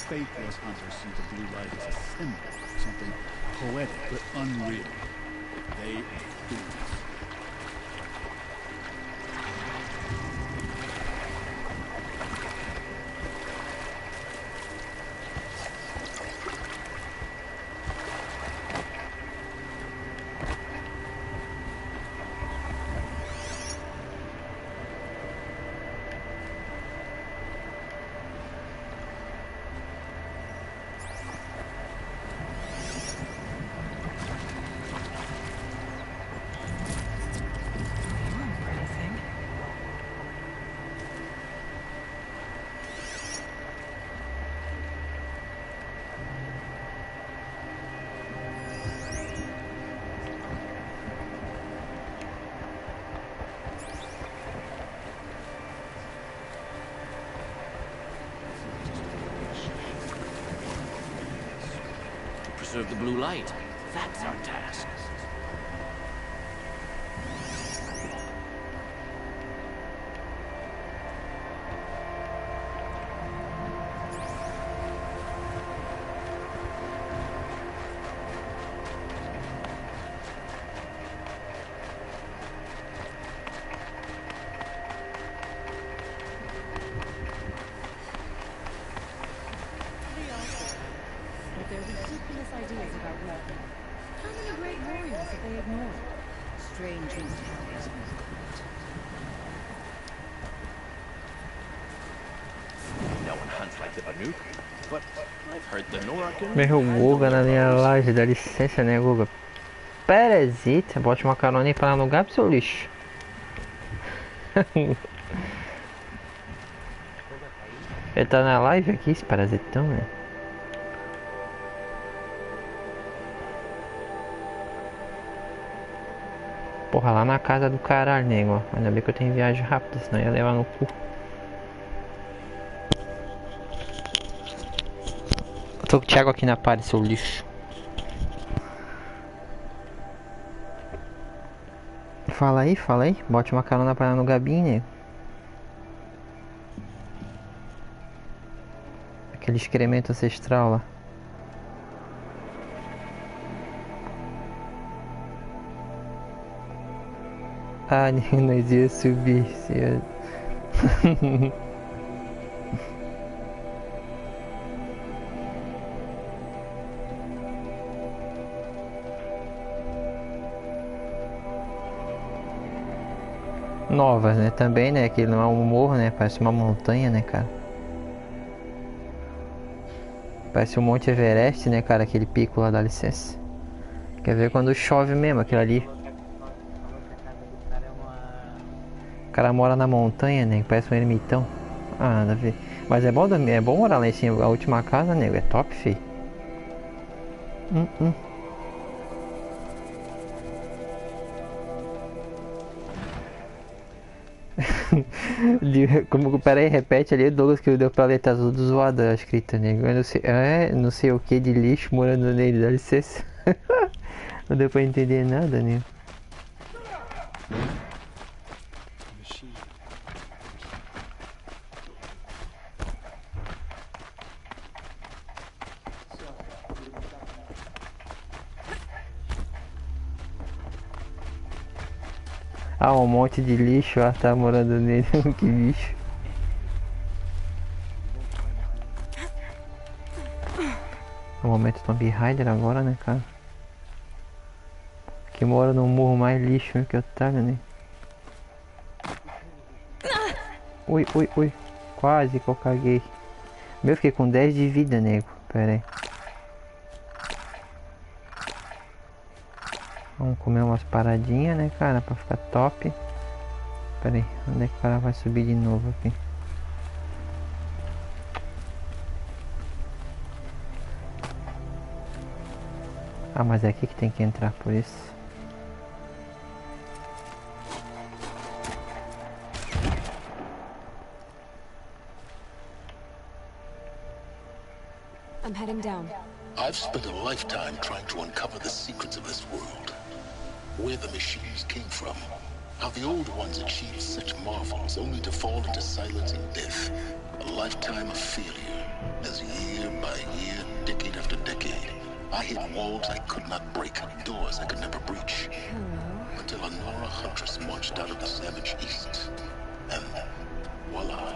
faithless hunters see the blue light as a symbol, something poetic but unreal. They are fools. Preserve the blue light. That's our task. Ideas about weapons. How many great warriors have they ignored? Strange mentalities. No one hunts like the Banuk, but I've heard the Nora can. Meu Guga na minha laje, dá licença, né, Guga? Parasita, bote uma carona aí pra lugar pro seu lixo. Ele tá na live aqui, esse parasitão, né? Porra, lá na casa do caralho, nego. Ainda bem que eu tenho viagem rápida, senão ia levar no cu. Eu tô com o Thiago aqui na parede, seu lixo. Fala aí, fala aí. Bote uma carona pra lá no Gabi, nego. Aquele excremento ancestral lá. Ah, nós ia subir. Novas, né? Também, né? Aquele não é um morro, né? Parece uma montanha, né, cara? Parece o Monte Everest, né, cara? Aquele pico lá, dá licença. Quer ver quando chove mesmo, aquilo ali. O cara mora na montanha, nego, parece um ermitão. Ah, nada a ver. Mas é bom morar lá em cima. A última casa, nego, é top, fi. Pera aí, repete ali, Douglas, que deu pra ler, tá tudo zoado a escrita, nego. Eu não sei o que de lixo morando nele, dá licença. Não deu pra entender nada, nego. Ah, um monte de lixo, ah, tá morando nele, que lixo. No momento Tomb Raider agora, né, cara? Que mora no morro mais lixo, né, que otário, né? Ui, quase que eu caguei. Meu, fiquei com 10 de vida, nego. Pera aí. Vamos comer umas paradinhas, né, cara, pra ficar top. Pera aí, onde é que o cara vai subir de novo aqui? Ah, mas é aqui que tem que entrar, por isso. I'm heading down. I've spent a lifetime trying to uncover the secrets of this world. Where the machines came from. How the old ones achieved such marvels only to fall into silence and death. A lifetime of failure. As year by year, decade after decade, I hit walls I could not break, doors I could never breach. Until a Nora huntress marched out of the savage east. And voila,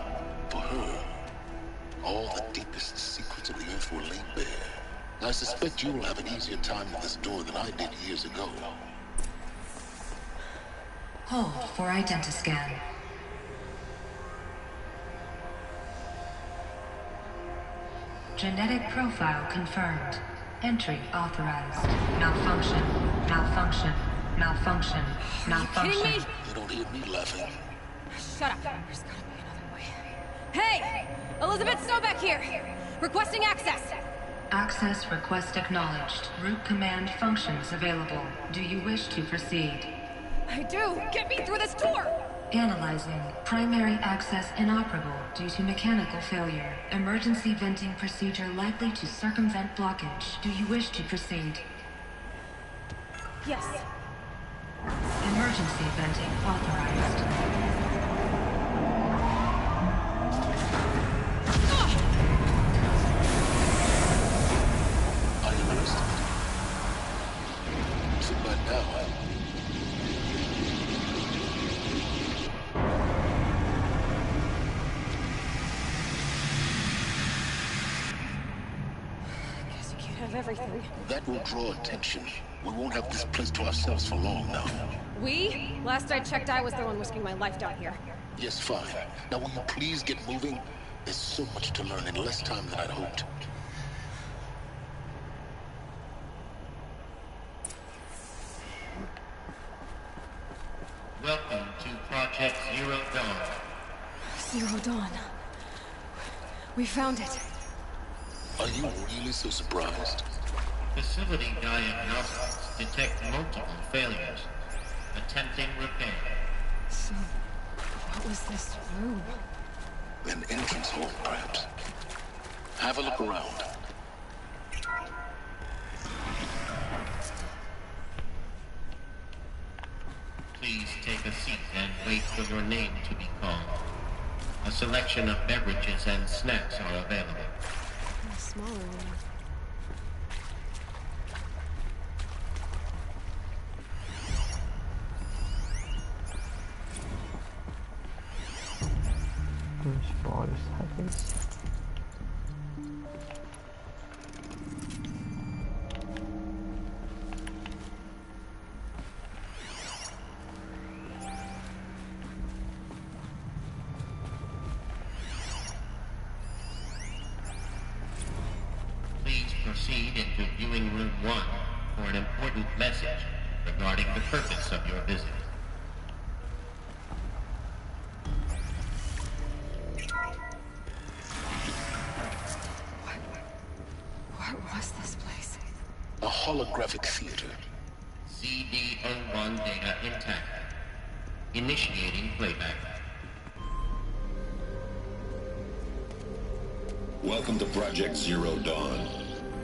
for her, all the deepest secrets of the earth were laid bare. I suspect you will have an easier time with this door than I did years ago. Hold for identiscan. Genetic profile confirmed. Entry authorized. Malfunction. Malfunction. Malfunction. Malfunction. Kidding me? You don't hear me laughing. Shut up. There's gotta be another way. Hey! Elizabeth Sobeck here! Requesting access! Access request acknowledged. Root command functions available. Do you wish to proceed? I do! Get me through this door! Analyzing. Primary access inoperable due to mechanical failure. Emergency venting procedure likely to circumvent blockage. Do you wish to proceed? Yes. Emergency venting authorized. I understand. Too bad now. Guess you can't have everything. That will draw attention. We won't have this place to ourselves for long now. We? Last I checked, I was the one risking my life down here. Yes, fine. Now will you please get moving? There's so much to learn in less time than I'd hoped. Welcome to Project Zero Dawn. Zero Dawn. We found it. Are you really so surprised? Facility diagnostics detect multiple failures. Attempting repair. So, what was this room? An entrance hole, perhaps. Have a look around. Please take a seat and wait for your name to be called. A selection of beverages and snacks are available. A smaller one. Os poros, rapaz. Please proceed into viewing room 1 for an important message regarding the purpose of your visit. What was this place? A holographic theater. CD01 data intact. Initiating playback. Welcome to Project Zero Dawn.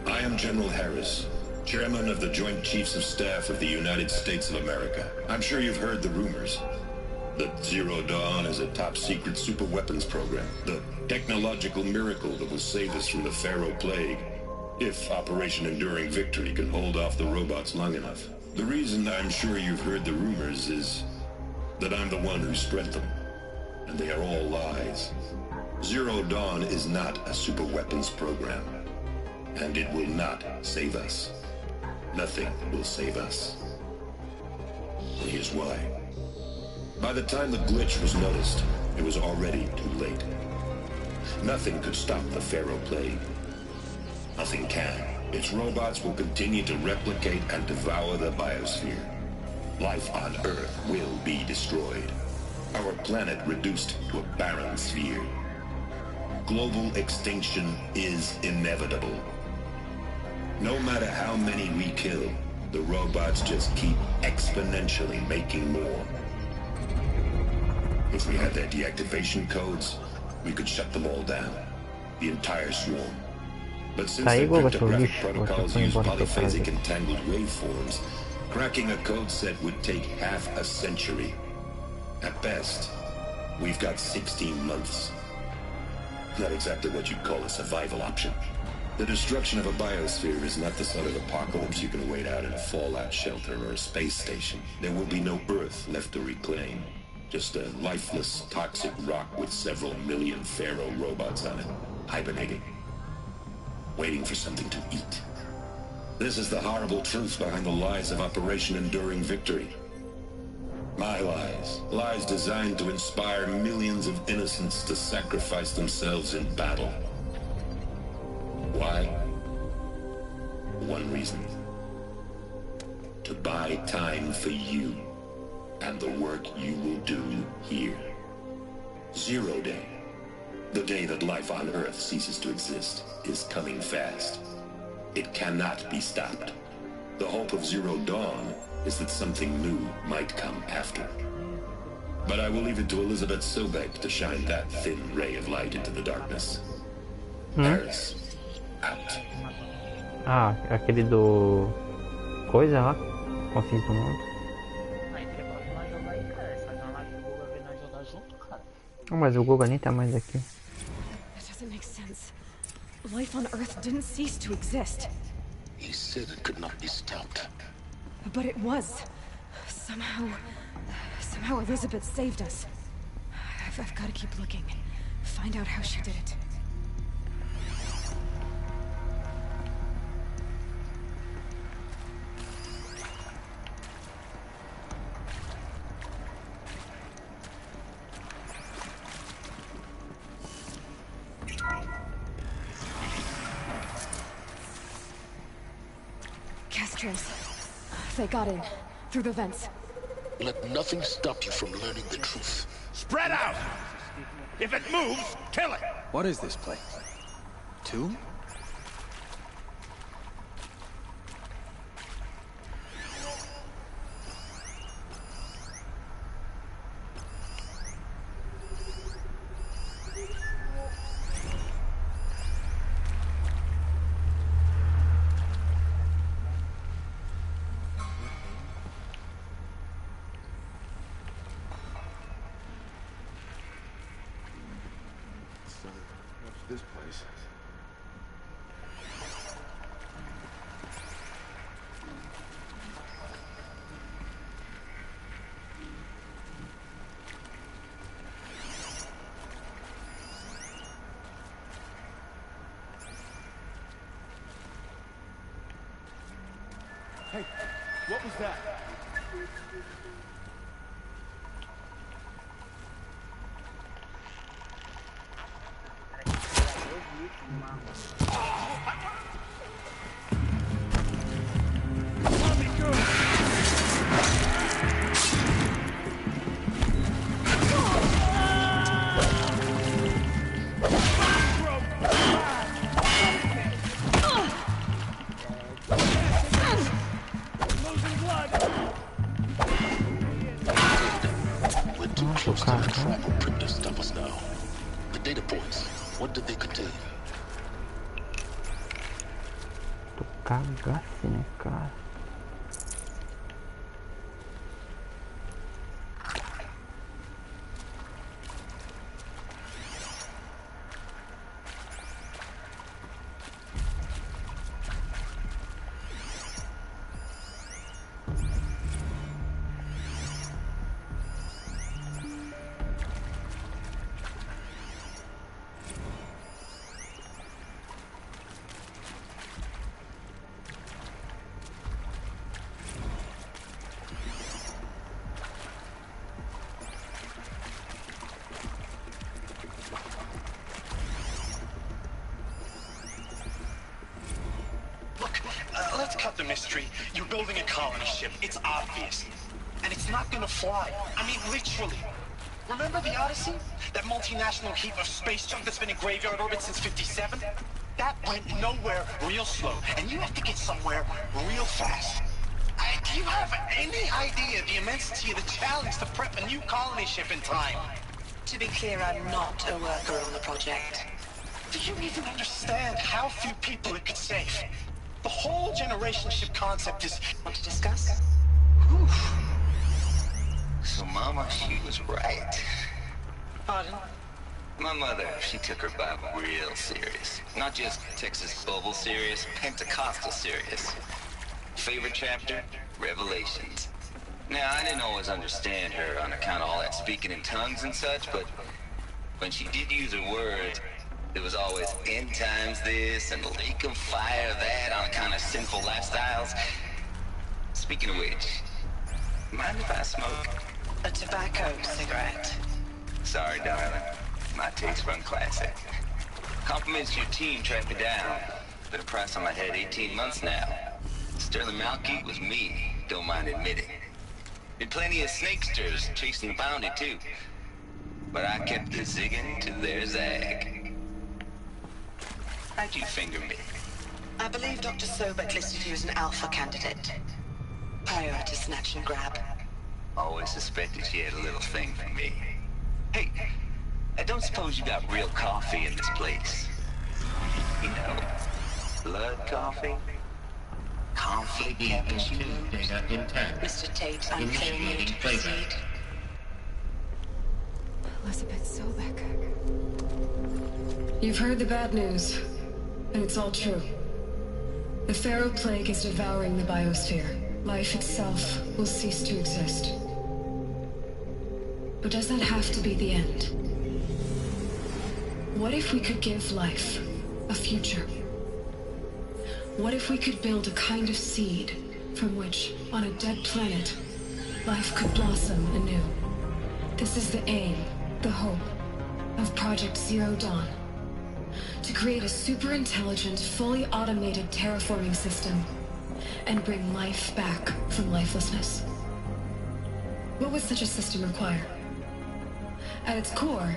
I am General Harris, Chairman of the Joint Chiefs of Staff of the United States of America. I'm sure you've heard the rumors that Zero Dawn is a top-secret superweapons program, the technological miracle that will save us from the Pharaoh Plague, if Operation Enduring Victory can hold off the robots long enough. The reason I'm sure you've heard the rumors is that I'm the one who spread them, and they are all lies. Zero Dawn is not a superweapons program, and it will not save us. Nothing will save us. And here's why. By the time the glitch was noticed, it was already too late. Nothing could stop the Pharaoh Plague. Nothing can. Its robots will continue to replicate and devour the biosphere. Life on Earth will be destroyed. Our planet reduced to a barren sphere. Global extinction is inevitable. No matter how many we kill, the robots just keep exponentially making more. If we had their deactivation codes, we could shut them all down. The entire swarm. But since their cryptographic protocols use polyphasic entangled waveforms, cracking a code set would take half a century. At best, we've got 16 months. Not exactly what you'd call a survival option. The destruction of a biosphere is not the sort of apocalypse you can wait out in a fallout shelter or a space station. There will be no Earth left to reclaim. Just a lifeless, toxic rock with several million Pharaoh robots on it, hibernating, waiting for something to eat. This is the horrible truth behind the lies of Operation Enduring Victory. My lies. Lies designed to inspire millions of innocents to sacrifice themselves in battle. Why? One reason. To buy time for you and the work you will do here. 0 Day. The day that life on Earth ceases to exist is coming fast. It cannot be stopped. The hope of 0 Dawn is that something new might come after. But I will leave it to Elizabeth Sobek to shine that thin ray of light into the darkness. Harris, out. Ah, aquele do... Coisa lá? Confins do Mundo. Oh, mas o Google nem tá mais aqui. That doesn't make sense. Life on Earth didn't cease to exist. He said it could not be stopped. But it was. Somehow Elizabeth saved us. I've got to keep looking. Find out how she did it. Castros. They got in. Through the vents. Let nothing stop you from learning the truth. Spread out! If it moves, kill it! What is this place? Tomb? This place. Hey, what was that? Close to the trap will print to stop us now. The data points, what did they contain? Tu cagasse, né, cara? Let's cut the mystery. You're building a colony ship. It's obvious. And it's not gonna fly. I mean, literally. Remember the Odyssey? That multinational heap of space junk that's been in graveyard orbit since 57? That went nowhere real slow. And you have to get somewhere real fast. Do you have any idea the immensity of the challenge to prep a new colony ship in time? To be clear, I'm not a worker on the project. Do you even understand how few people it could save? The whole generation ship concept is... Want to discuss? Whew. So Mama, she was right. Pardon? My mother, she took her Bible real serious. Not just Texas Bubble serious, Pentecostal serious. Favorite chapter? Revelations. Now, I didn't always understand her on account of all that speaking in tongues and such, but when she did use her words, there was always end times this and lake of fire that on account of sinful lifestyles. Speaking of which, mind if I smoke? A tobacco cigarette. Sorry, darling. My taste run classic. Compliments to your team tracked me down. Been a price on my head 18 months now. Sterling Malkeet was me, don't mind admitting. Did plenty of snakesters chasing the bounty too. But I kept the zigging to their zag. How'd you finger me? I believe Dr. Sobek listed you as an alpha candidate. Priority snatch and grab. Always suspected she had a little thing for me. Hey, I don't suppose you got real coffee in this place? You know, blood coffee? Conflict cappuccino? Data intact. Mr. Tate, I'm clearing you Initiating to playback. proceed. Elizabeth Sobek. You've heard the bad news, and it's all true. The Pharaoh Plague is devouring the biosphere. Life itself will cease to exist. But does that have to be the end? What if we could give life a future? What if we could build a kind of seed from which, on a dead planet, life could blossom anew? This is the aim, the hope, of Project Zero Dawn. To create a super-intelligent, fully automated terraforming system and bring life back from lifelessness. What would such a system require? At its core,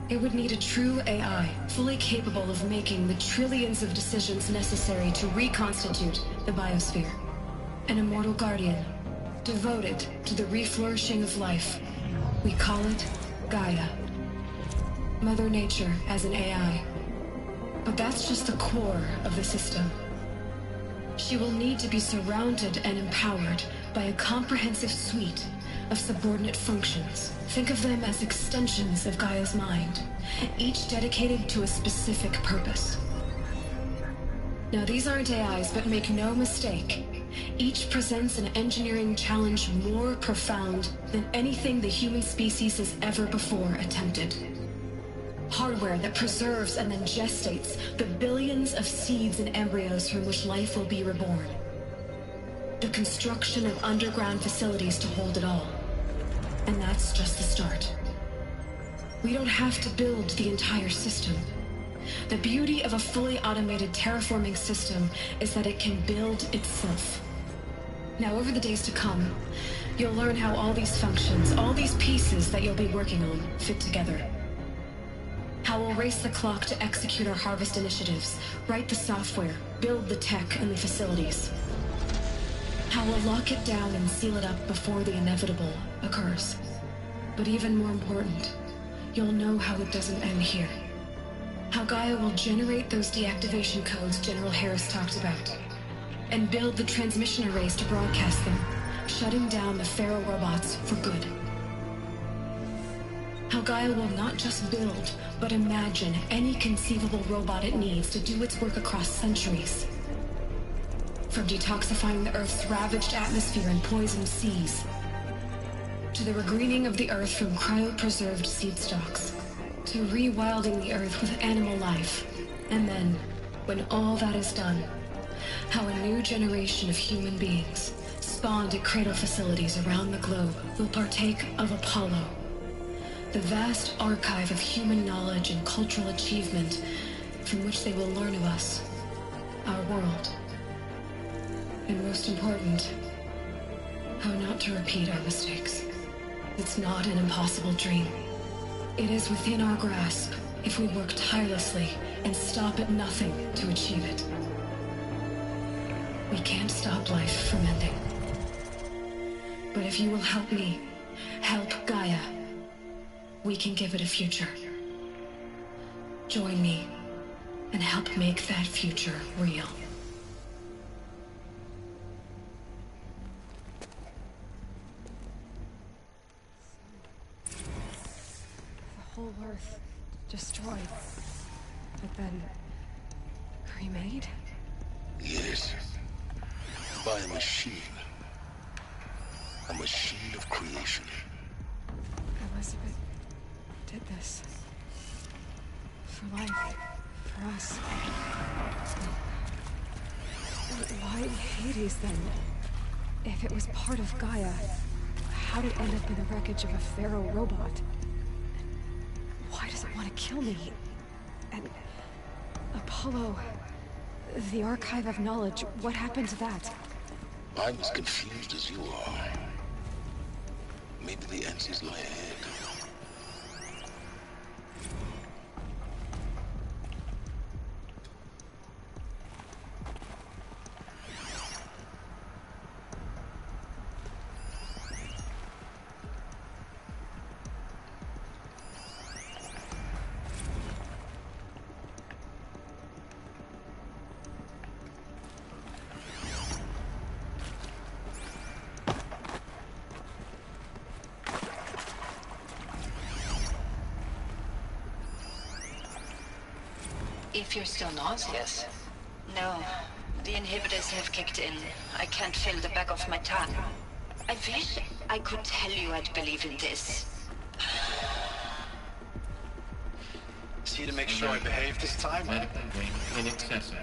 it would need a true AI, fully capable of making the trillions of decisions necessary to reconstitute the biosphere. An immortal guardian, devoted to the reflourishing of life. We call it Gaia. Mother Nature as an AI. But that's just the core of the system. She will need to be surrounded and empowered by a comprehensive suite of subordinate functions. Think of them as extensions of Gaia's mind, each dedicated to a specific purpose. Now, these aren't AIs, but make no mistake, each presents an engineering challenge more profound than anything the human species has ever before attempted. Hardware that preserves and then gestates the billions of seeds and embryos from which life will be reborn. The construction of underground facilities to hold it all. And that's just the start. We don't have to build the entire system. The beauty of a fully automated terraforming system is that it can build itself. Now, over the days to come, you'll learn how all these functions, all these pieces that you'll be working on, fit together. How we'll race the clock to execute our harvest initiatives, write the software, build the tech and the facilities. How we'll lock it down and seal it up before the inevitable occurs. But even more important, you'll know how it doesn't end here. How Gaia will generate those deactivation codes General Harris talked about, and build the transmission arrays to broadcast them, shutting down the Pharaoh robots for good. How Gaia will not just build, but imagine any conceivable robot it needs to do its work across centuries. From detoxifying the Earth's ravaged atmosphere and poisoned seas, to the regreening of the Earth from cryopreserved seed stalks, to rewilding the Earth with animal life. And then, when all that is done, how a new generation of human beings, spawned at cradle facilities around the globe, will partake of Apollo, the vast archive of human knowledge and cultural achievement from which they will learn of us, our world. And most important, how not to repeat our mistakes. It's not an impossible dream. It is within our grasp if we work tirelessly and stop at nothing to achieve it. We can't stop life from ending. But if you will help me, help Gaia, we can give it a future. Join me and help make that future real. The whole Earth destroyed, but then remade? Yes. By a machine. A machine of creation. Elizabeth did this. For life. For us. Why Hades then? If it was part of Gaia, how'd it end up in the wreckage of a Pharaoh robot? Why does it want to kill me? And Apollo, the Archive of Knowledge, what happened to that? I'm as confused as you are. Maybe the answers lie ahead. If you're still nauseous. No, the inhibitors have kicked in. I can't feel the back of my tongue. I wish I could tell you I'd believe in this. See to make sure I behave this time? Medical wing inaccessible.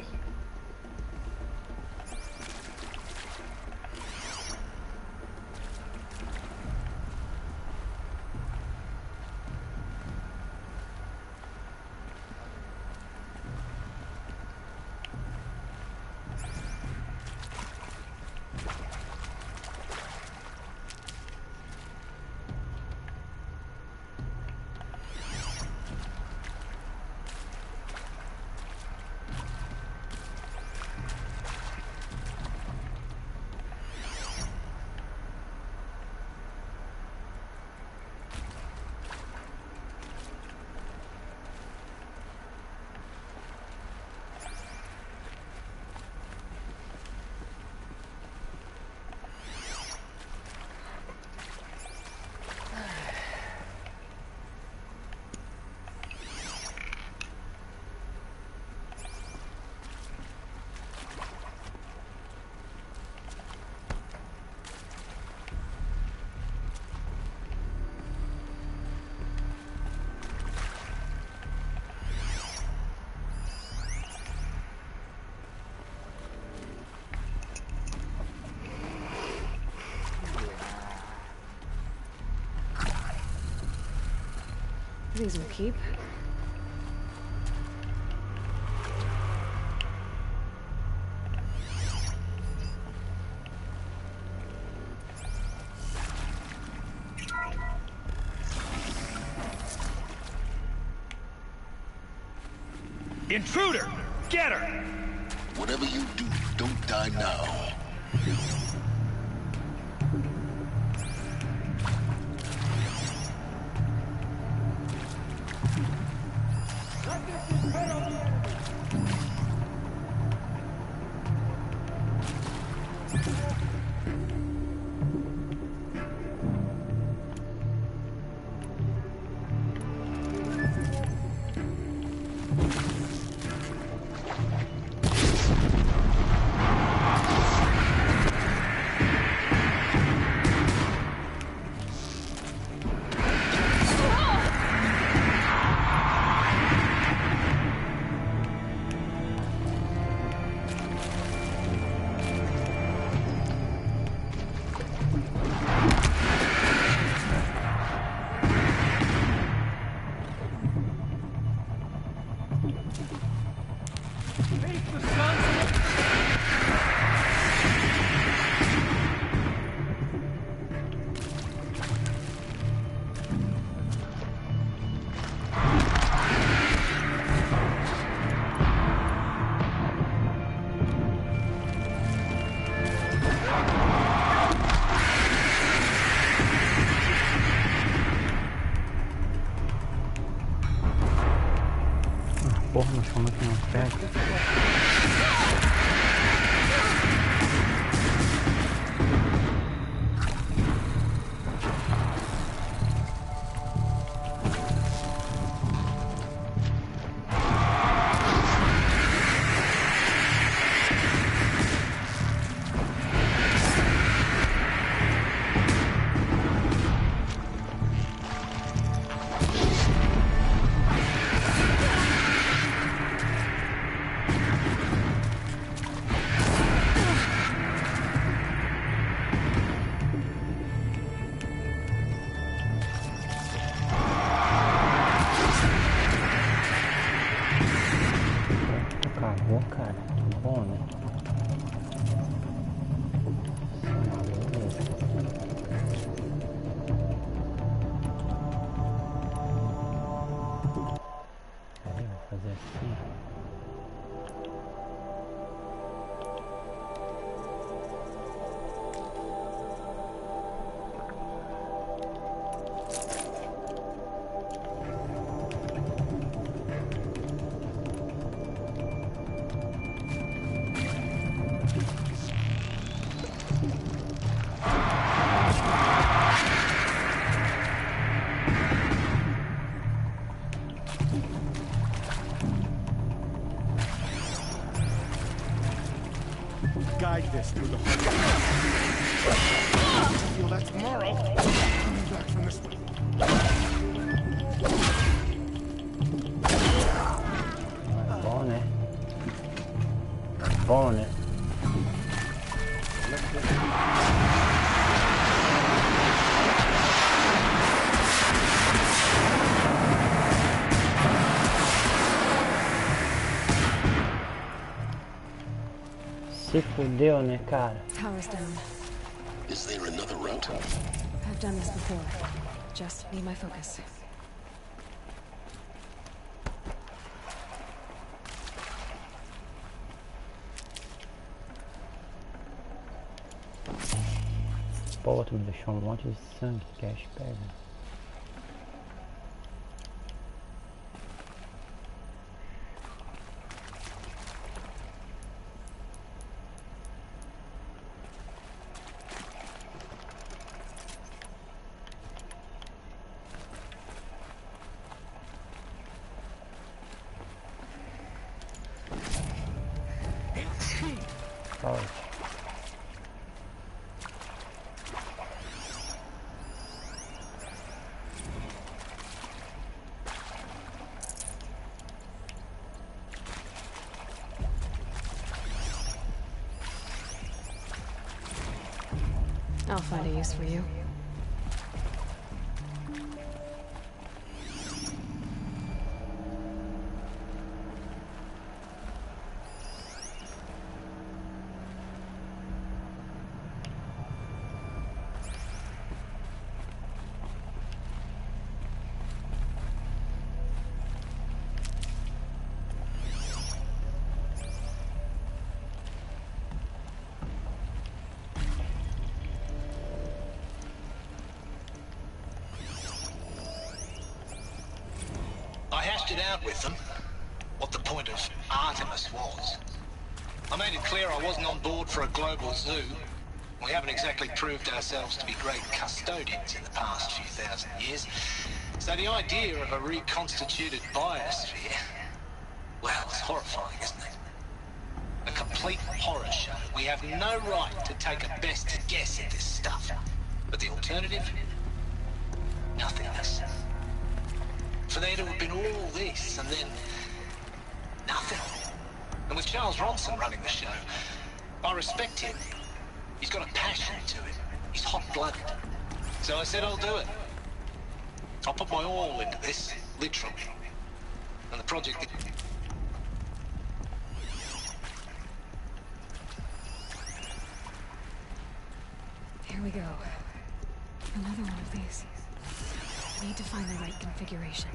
These will keep. Intruder! Get her! Whatever you do, don't die now. guide this through the heart. Feel that tomorrow. Coming back from this way. Bom, né? Bom, né? Se fudeu, né, cara? Power's down. Is there another route? I've done this before. Just need my focus. Pô, tu deixou um monte de sangue, cash pega. I'll find a use for you. I hashed it out with them, what the point of Artemis was. I made it clear I wasn't on board for a global zoo. We haven't exactly proved ourselves to be great custodians in the past few thousand years. So the idea of a reconstituted biosphere, well, it's horrifying, isn't it? A complete horror show. We have no right to take a best guess at this stuff. But the alternative? Nothingness. For there to have been all this, and then nothing. And with Charles Ronson running the show, I respect him. He's got a passion to it. He's hot-blooded. So I said I'll do it. I'll put my all into this, literally. And the project... Here we go. Another one of these. Need to find the right configuration.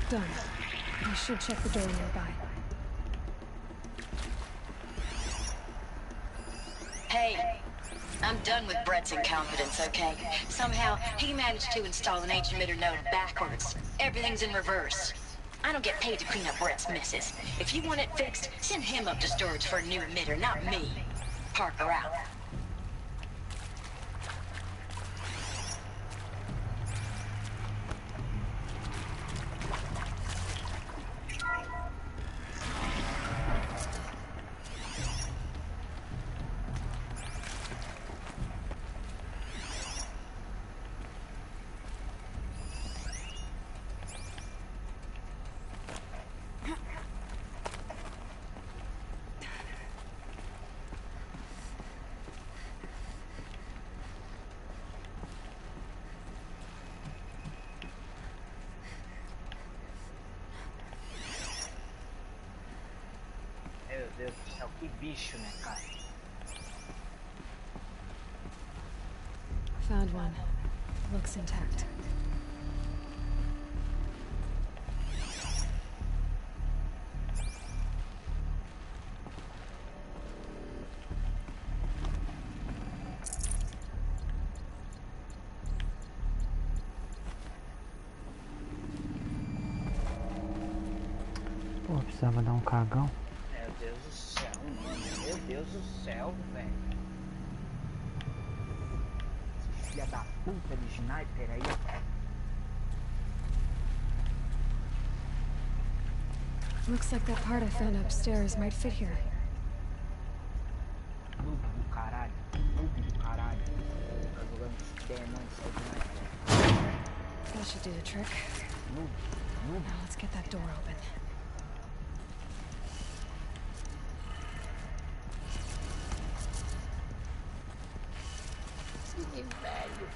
Done. I should check the door nearby. Hey, I'm done with Brett's incompetence, okay? Somehow, he managed to install an H-emitter node backwards. Everything's in reverse. I don't get paid to clean up Brett's messes. If you want it fixed, send him up to storage for a new emitter, not me. Parker out. Meu Deus do céu, que bicho, né, cara? Found one. Looks intact. precisava dar um cagão. Meu Deus do céu, mano. Meu Deus do céu, velho. Esse filha da puta de sniper aí. Looks like that part I found upstairs might fit here. Noob do caralho. Noob do caralho. Tá jogando demônio só de sniper. That should do the trick. Noob. Noob. Now let's get that door open. Que velho.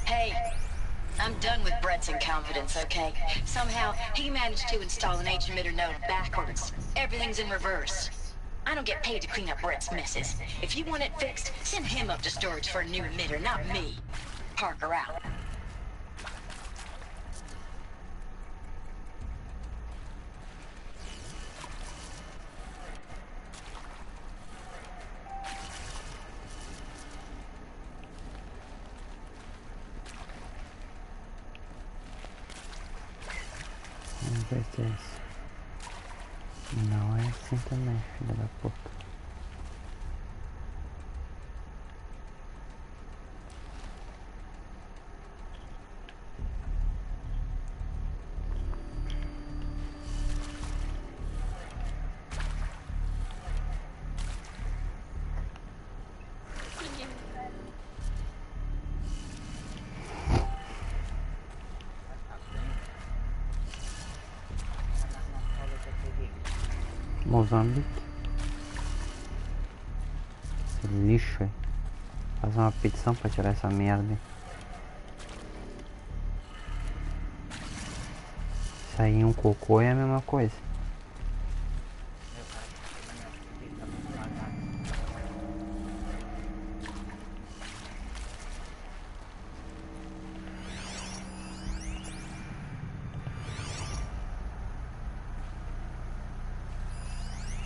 Hey, I'm done with Brett's incompetence, okay? Somehow, he managed to install an H-emitter node backwards. Everything's in reverse. I don't get paid to clean up Brett's messes. If you want it fixed, send him up to storage for a new emitter, not me. Parker out. Vamos ver se é isso. Não é assim também, filha da puta. Moçambique. Esse lixo aí. Fazer uma petição pra tirar essa merda. Sair um cocô é a mesma coisa.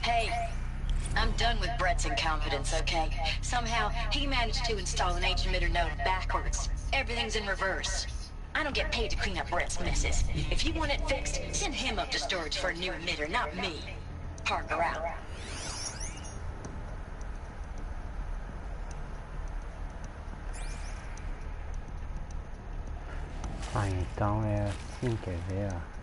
Hey, I'm done with Brett's incompetence, okay? Somehow, he managed to install an H-emitter node backwards. Everything's in reverse. I don't get paid to clean up Brett's messes. If you want it fixed, send him up to storage for a new emitter, not me. Parker out. Ah, então é assim, quer ver, ó.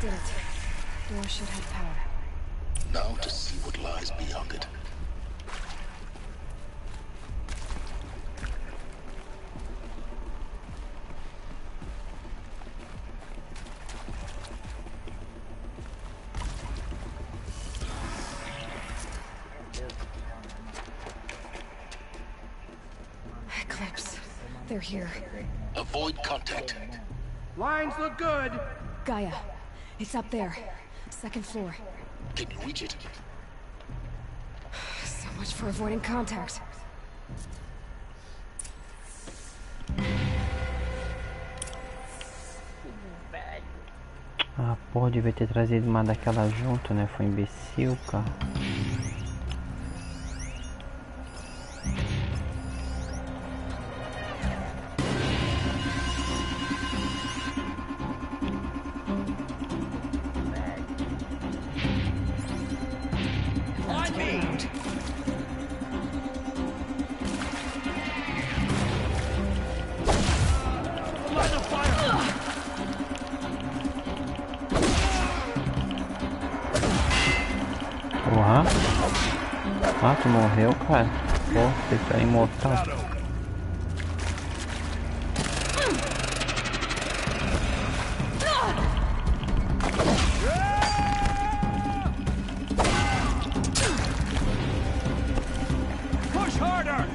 did it. Door should have power. Now to see what lies beyond it. Eclipse. They're here. Avoid contact. Lines look good. Gaia. It's up there. Second floor. Can you reach it? So much for avoiding contact. Ah, porra, devia ter trazido uma daquelas junto, né? Foi imbecil, cara. Porra. Ah, tu morreu, cara. Pô, você tá imortal. Push harder.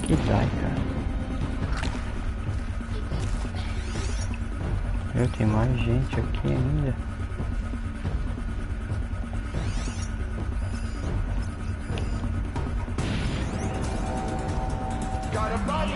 Que dai, cara. Eu tenho mais gente aqui ainda. Got a body.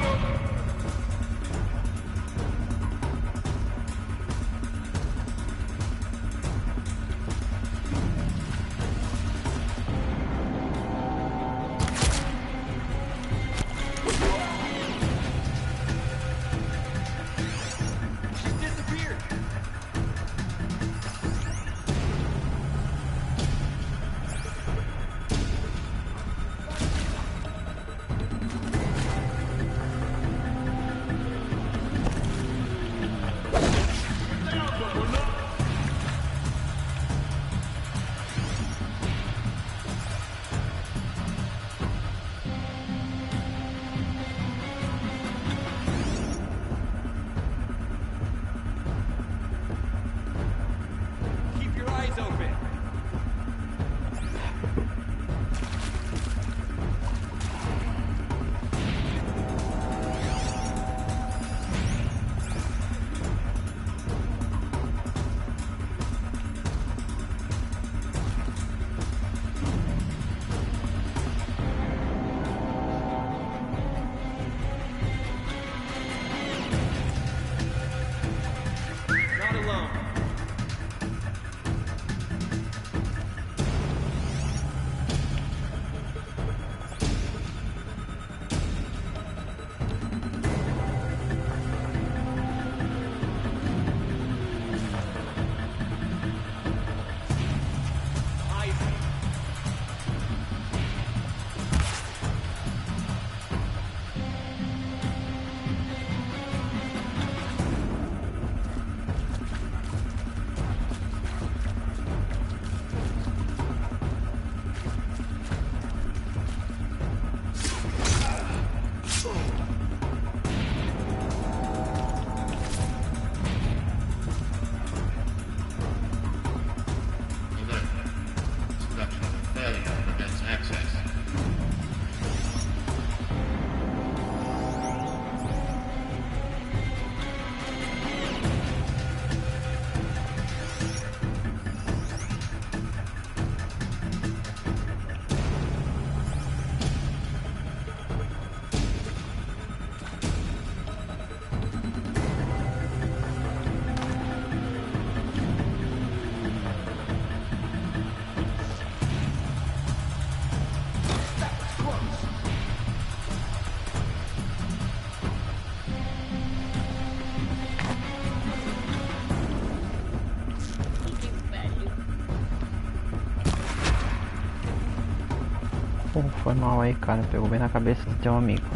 Foi mal aí, cara. Pegou bem na cabeça do teu amigo.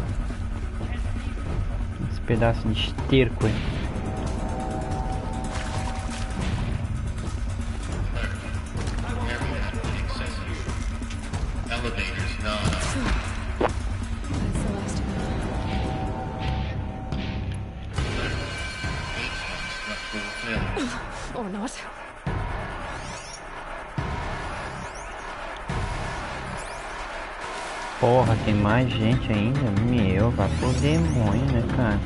Esse pedaço de esterco aí. Elevators not. That's the last of them. Or not. Porra, tem mais gente ainda? Meu, vai pro demônio, né, cara?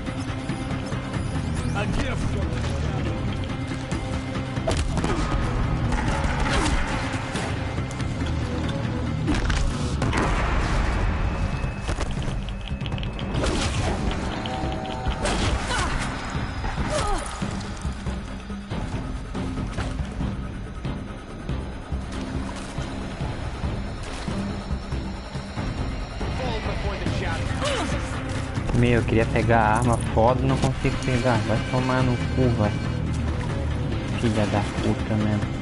Meu, eu queria pegar a arma foda e não consigo pegar. Vai tomar no cu, vai. Filha da puta mesmo.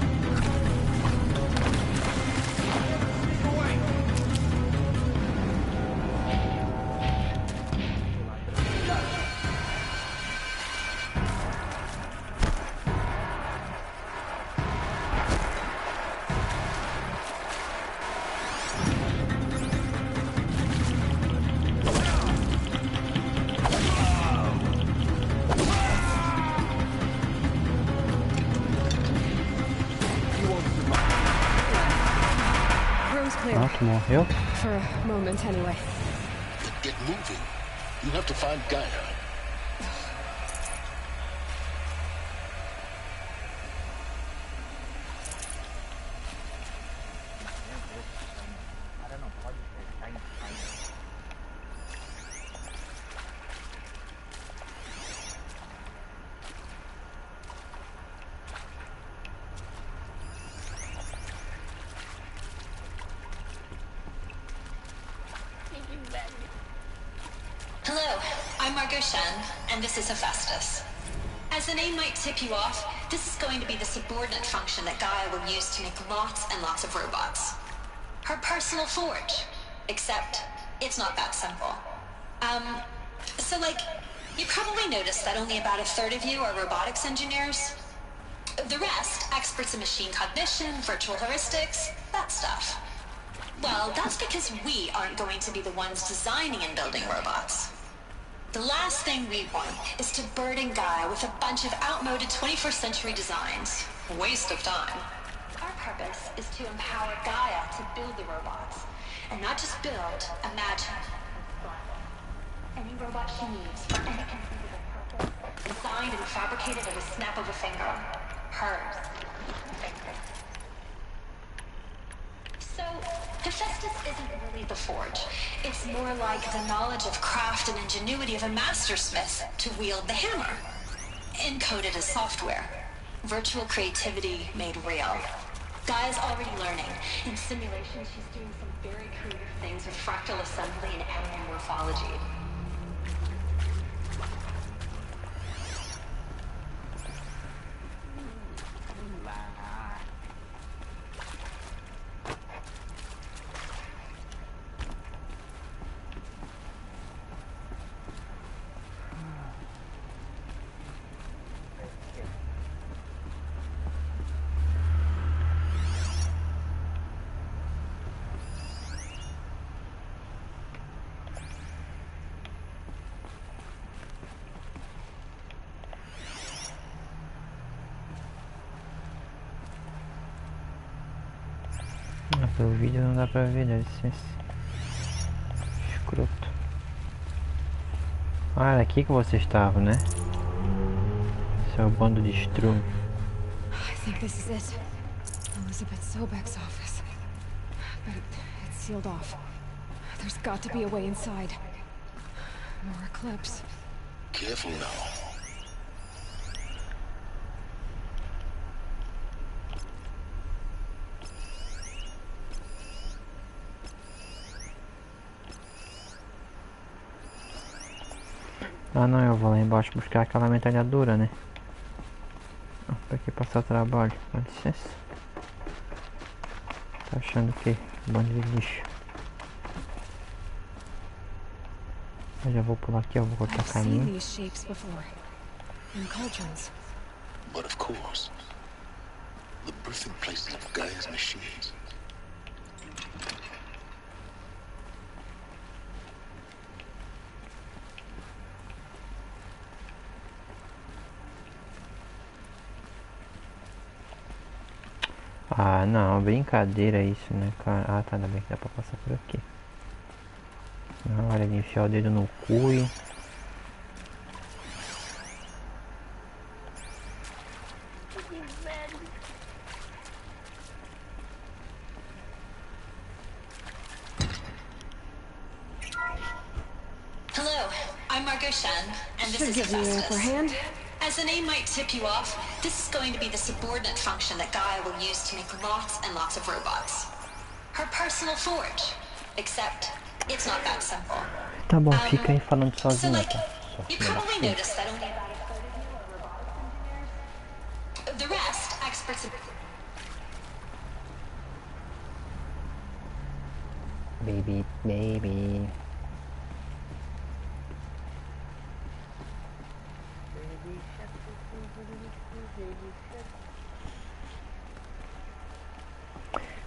Nossa, morreu? For a moment, anyway. Get moving. You have to find Gaia. Hello, I'm Margot Shen, and this is Hephaestus. As the name might tip you off, this is going to be the subordinate function that Gaia will use to make lots and lots of robots. Her personal forge. Except, it's not that simple. You probably noticed that only about a third of you are robotics engineers. The rest, experts in machine cognition, virtual heuristics, that stuff. Well, that's because we aren't going to be the ones designing and building robots. The last thing we want is to burden Gaia with a bunch of outmoded 21st century designs. Waste of time. Our purpose is to empower Gaia to build the robots. And not just build, imagine. Any robot she needs for any conceivable purpose, designed and fabricated at a snap of a finger. Hers. So, Hephaestus isn't really the forge. It's more like the knowledge of craft and ingenuity of a mastersmith to wield the hammer. Encoded as software. Virtual creativity made real. Gaia's already learning. In simulation, she's doing some very creative things with fractal assembly and animal morphology. Pelo vídeo não dá pra ver, deve ser escroto. Ah, era aqui que você estava, né? Esse é o bando de estrume. I think this is it. Elizabeth Sobek's office. But it's sealed off. There's got to be a way inside. More eclipse. Careful now. Ah não, eu vou lá embaixo buscar aquela metralhadora, né? Pra que passar trabalho? Dá licença. Tá achando o quê? Bando de lixo. Eu já vou pular aqui, ó, vou cortar I've seen caminho. these shapes before. In cauldrons. But of course, the birthing places of Gaia's machines. Ah, não, brincadeira isso, né, cara? Ah, tá, ainda bem que dá pra passar por aqui. Na hora de enfiar o dedo no cu e... Hello, I'm Margot Shen, and this Should is give you an upper hand. As the name might tip you off, this is going to be the subordinate function that Gaia will use to make lots and lots of robots. Her personal forge. Except, it's not that simple. Tá bom, fica aí falando So, sozinha, like, tá? Só you filha da probably puta. noticed that only about a third of you are robotics engineers. The rest, experts in... Baby, baby.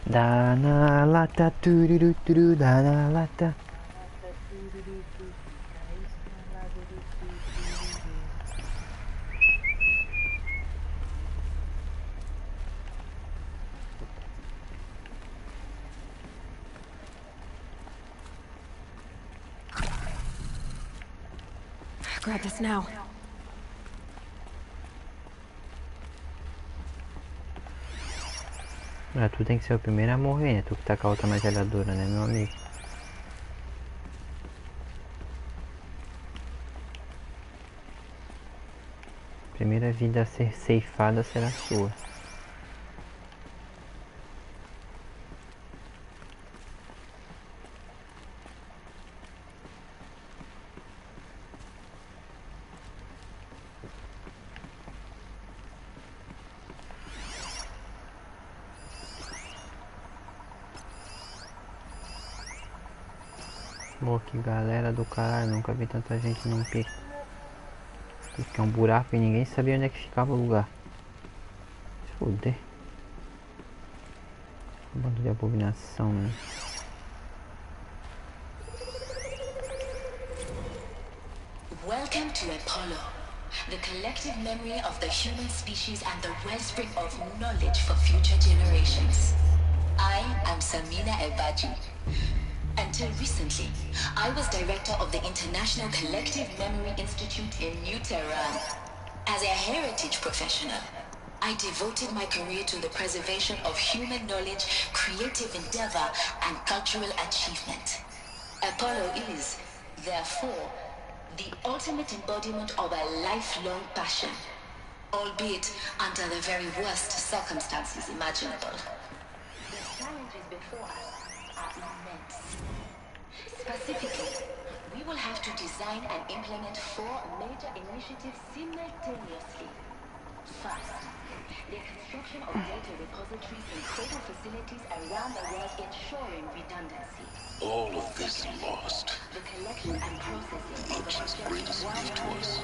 Dá na lata, tururu, turu, dá na lata. Grab this now. Ah, tu tem que ser o primeiro a morrer, né? Tu que tá com a outra metralhadora, né, meu amigo? Primeira vida a ser ceifada será sua. Pô, que galera do caralho, nunca vi tanta gente num pico. Porque é um buraco e ninguém sabia onde é que ficava o lugar. Se foder. Um bando de abominação, né? Welcome to Apollo, the collective memory of the human species and the wellspring of knowledge for future generations. I am Samina Ebaji. Until recently, I was director of the International Collective Memory Institute in New Tehran. As a heritage professional, I devoted my career to the preservation of human knowledge, creative endeavor, and cultural achievement. Apollo is, therefore, the ultimate embodiment of a lifelong passion, albeit under the very worst circumstances imaginable. The challenges before us are immense. Specifically, we will have to design and implement 4 major initiatives simultaneously. First, the construction of data repositories in critical facilities around the world, ensuring redundancy. All of this lost. The collection and processing of Ancient's greatest gift to us.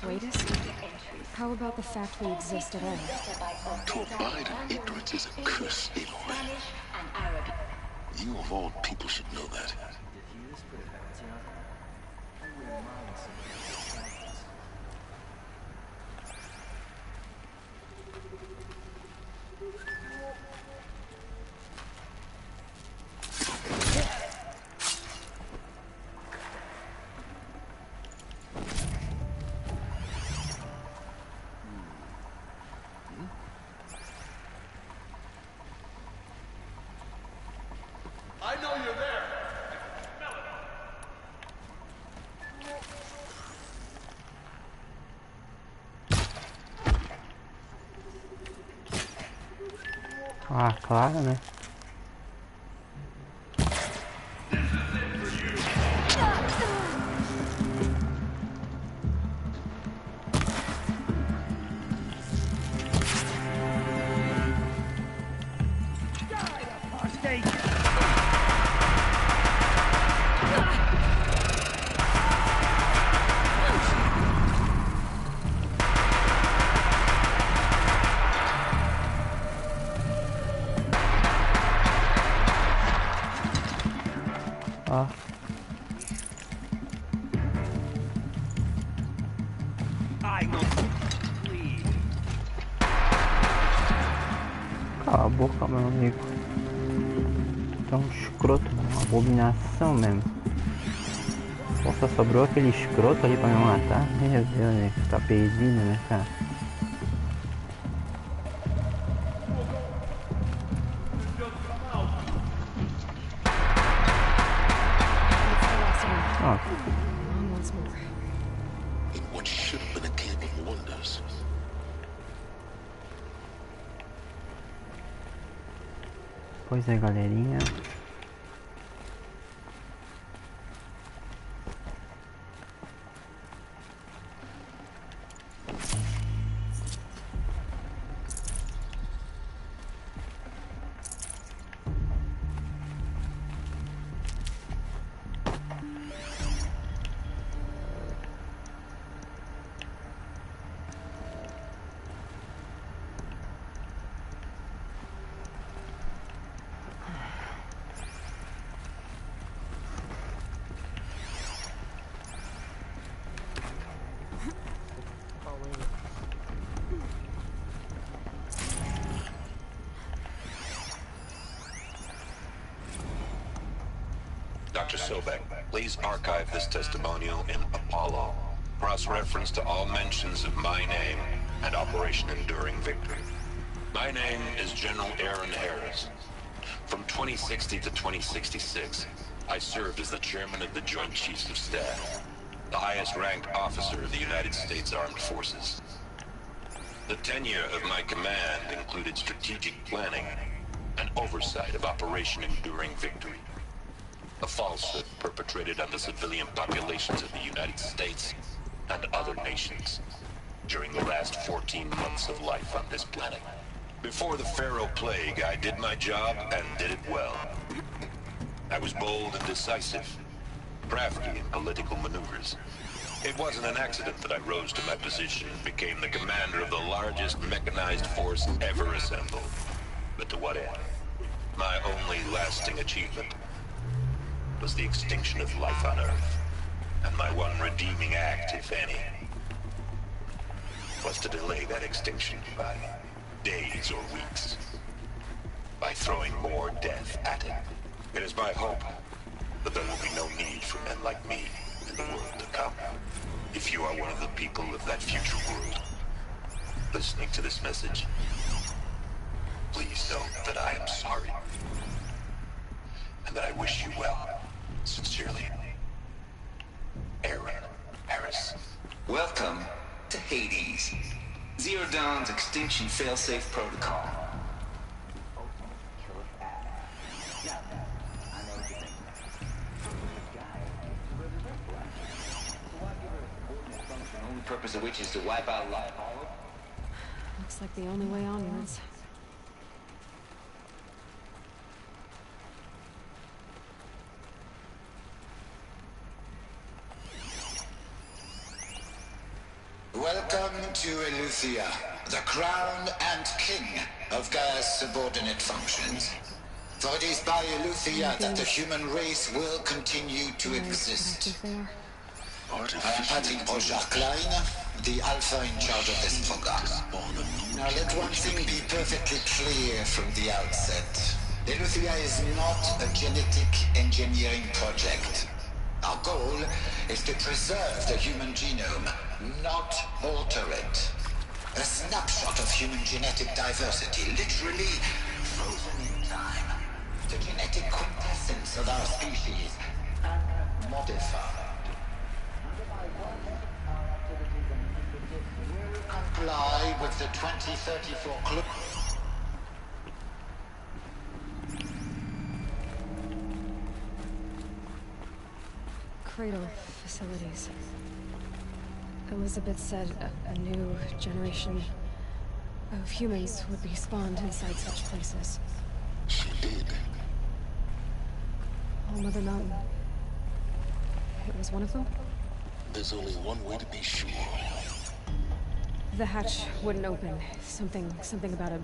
Greatest? How about the fact we exist at all? To abide in ignorance is a curse, Aloy. You of all people should know that. I know you're there! Ah, claro, né? Ó. Cala a boca, meu amigo. Tu é um escroto, uma abominação mesmo. Pô, só sobrou aquele escroto ali pra me matar? Meu Deus, né? Tá perdido, né, cara? Pois é, galerinha. Dr. Sobek, please archive this testimonial in Apollo. Cross-reference to all mentions of my name and Operation Enduring Victory. My name is General Aaron Harris. From 2060 to 2066, I served as the chairman of the Joint Chiefs of Staff, the highest-ranked officer of the United States Armed Forces. The tenure of my command included strategic planning and oversight of Operation Enduring Victory, a falsehood perpetrated on the civilian populations of the United States and other nations during the last 14 months of life on this planet. Before the Pharaoh Plague, I did my job and did it well. I was bold and decisive, crafty in political maneuvers. It wasn't an accident that I rose to my position and became the commander of the largest mechanized force ever assembled. But to what end? My only lasting achievement was the extinction of life on Earth. And my one redeeming act, if any, was to delay that extinction by days or weeks, by throwing more death at it. It is my hope that there will be no need for men like me in the world to come. If you are one of the people of that future world listening to this message, please know that I am sorry, and that I wish you well. Sincerely, Aaron Harris. Welcome to Hades. Zero Dawn's extinction failsafe protocol. The only purpose of which is to wipe out life. Looks like the only way onwards. Welcome to Eleuthia, the crown and king of Gaia's subordinate functions. For it is by Eleuthia that the human race will continue to exist. I am Patrick Brochard-Klein, the Alpha in charge of this program. Now let one thing be perfectly clear from the outset. Eleuthia is not a genetic engineering project. Our goal is to preserve the human genome, not alter it. A snapshot of human genetic diversity, literally frozen in time. The genetic quintessence of our species, unmodified. Under my watch, our activities and initiatives will comply with the 2034 club. Cradle facilities. Elizabeth said a new generation of humans would be spawned inside such places. She did. Oh, Mother Mountain. It was one of them? There's only one way to be sure. The hatch wouldn't open. Something about a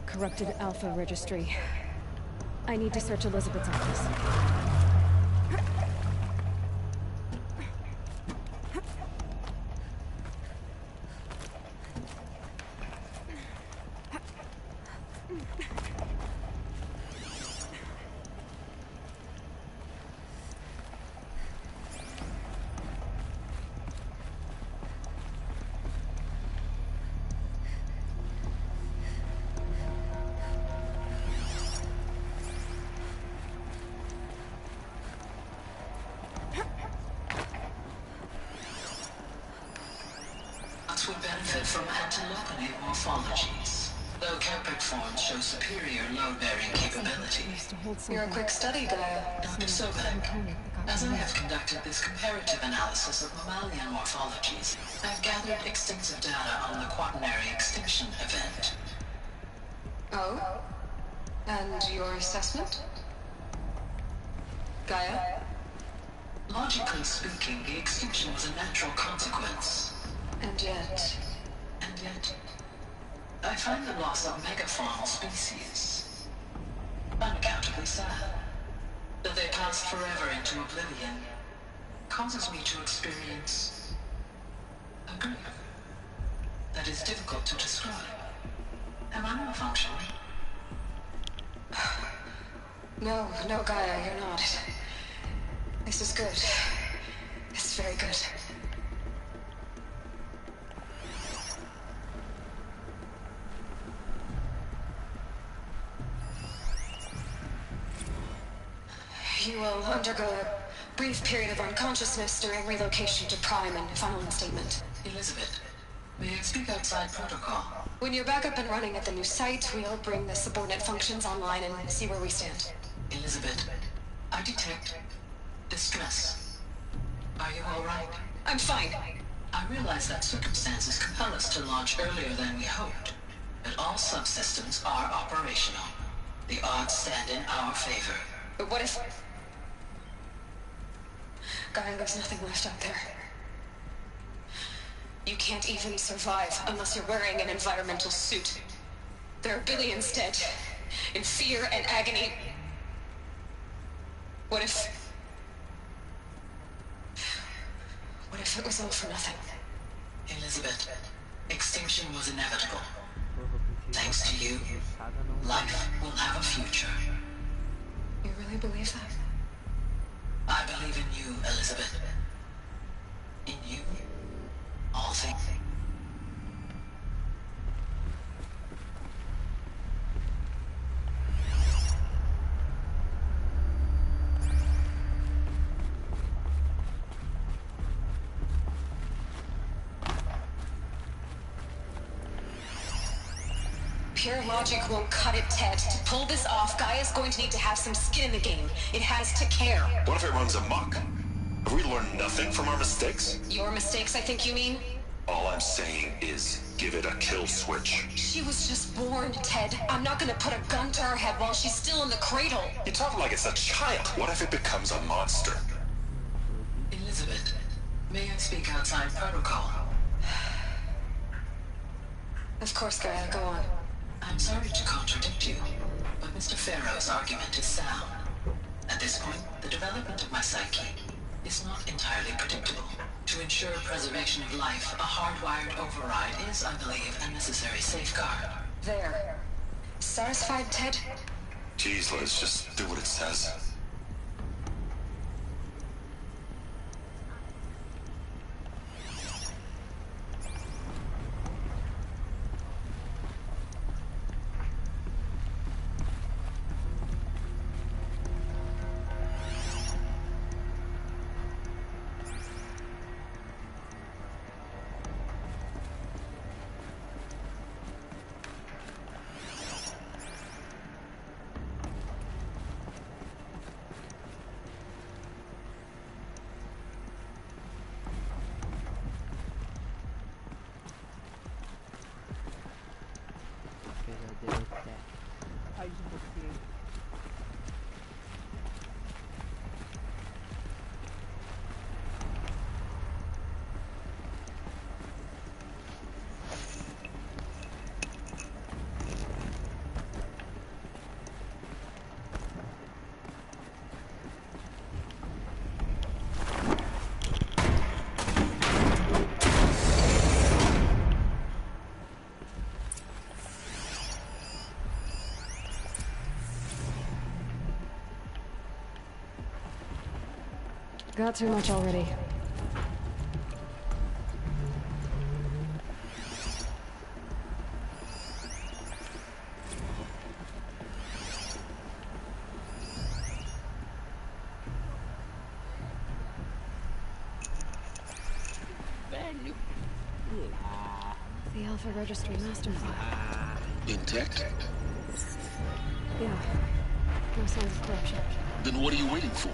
corrupted Alpha registry. I need to search Elizabeth's office. Would benefit from antilopiny morphologies, though Campaing forms show superior load-bearing capability. You're a quick study, Gaia. Dr. Sobek, as I have conducted this comparative analysis of mammalian morphologies, I've gathered extensive data on the quaternary extinction event. Oh? And your assessment? Gaia? Logically speaking, the extinction was a natural consequence. And yet, I find the loss of megafaunal species unaccountably sad. That they passed forever into oblivion causes me to experience a grief that is difficult to describe. Am I malfunctioning? No, Gaia, you're not. This is good. It's very good. You will undergo a brief period of unconsciousness during relocation to Prime and final instatement. Elizabeth, may I speak outside protocol? When you're back up and running at the new site, we'll bring the subordinate functions online and see where we stand. Elizabeth, I detect distress. Are you all right? I'm fine. I realize that circumstances compel us to launch earlier than we hoped, but all subsystems are operational. The odds stand in our favor. But what if... Gaia, there's nothing left out there. You can't even survive unless you're wearing an environmental suit. There are billions dead, in fear and agony. What if it was all for nothing? Elizabeth, extinction was inevitable. Thanks to you, life will have a future. You really believe that? I believe in you, Elizabeth. In you, all things. Pure logic won't cut it, Ted. To pull this off, Gaia's going to need to have some skin in the game. It has to care. What if it runs amok? Have we learned nothing from our mistakes? Your mistakes, I think you mean? All I'm saying is, give it a kill switch. She was just born, Ted. I'm not gonna put a gun to her head while she's still in the cradle. You talk like it's a child. What if it becomes a monster? Elizabeth, may I speak outside protocol? Of course, Gaia, go on. I'm sorry to contradict you, but Mr. Farrow's argument is sound. At this point, the development of my psyche is not entirely predictable. To ensure preservation of life, a hardwired override is, I believe, a necessary safeguard. There. Satisfied, Ted? Jeez, Liz, just do what it says. Got too much already. The Alpha Registry master file. Intact? Yeah. No signs of corruption. Then what are you waiting for?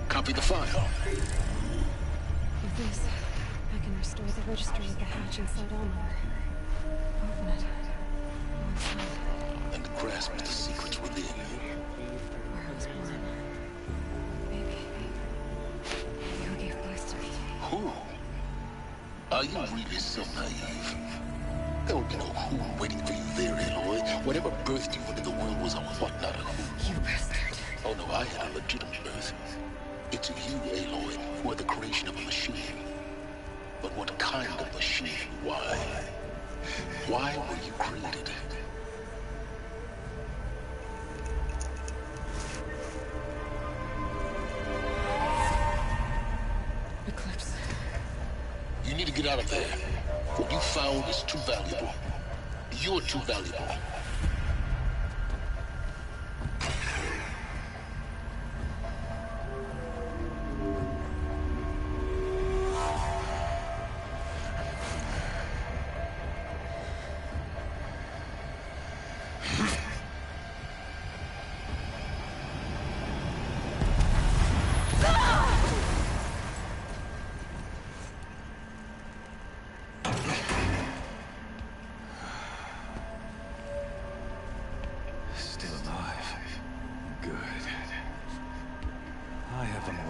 Copy the file. With this, I can restore the registry with the hatch inside Almar. Open it. Go inside. And grasp the secrets within. Where I was born. Baby. You gave birth to me. Who? Are you really so naive? There will be no who waiting for you there, Aloy. Whatever birthed you into the world was a what, not a who. You bastard. Oh no, I had a legitimate birth. It's you, Aloy, who are the creation of a machine. But what kind of machine? Why? Why were you created? Eclipse. You need to get out of there. What you found is too valuable. You're too valuable.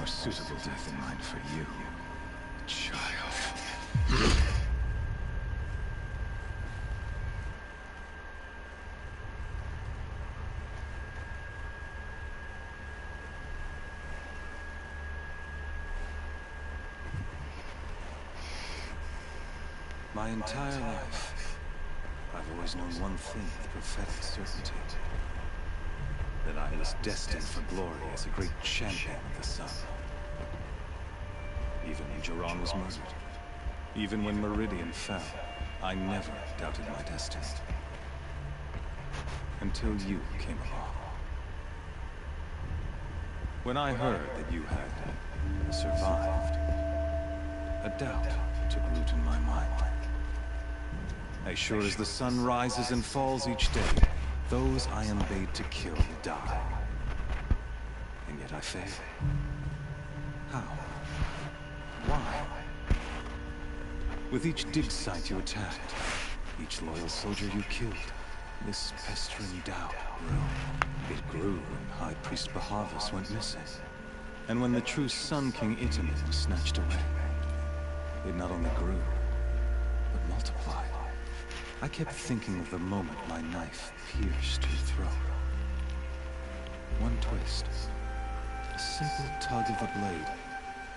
Suitable death in mind for you, child. My entire life, I've always known one thing with prophetic certainty. That I was destined for glory as a great champion of the sun. Even when Jiran was murdered, even when Meridian fell, I never doubted my destiny. Until you came along. When I heard that you had survived, a doubt took root in my mind. As sure as the sun rises and falls each day, those I am bade to kill die. And yet I fail. How? Why? With each dig site you attacked, each loyal soldier you killed, this pestering doubt grew. It grew when High Priest Bahavas went missing. And when the true Sun King Itamen was snatched away, it not only grew, but multiplied. I kept thinking of the moment my knife pierced your throat. One twist, a simple tug of the blade,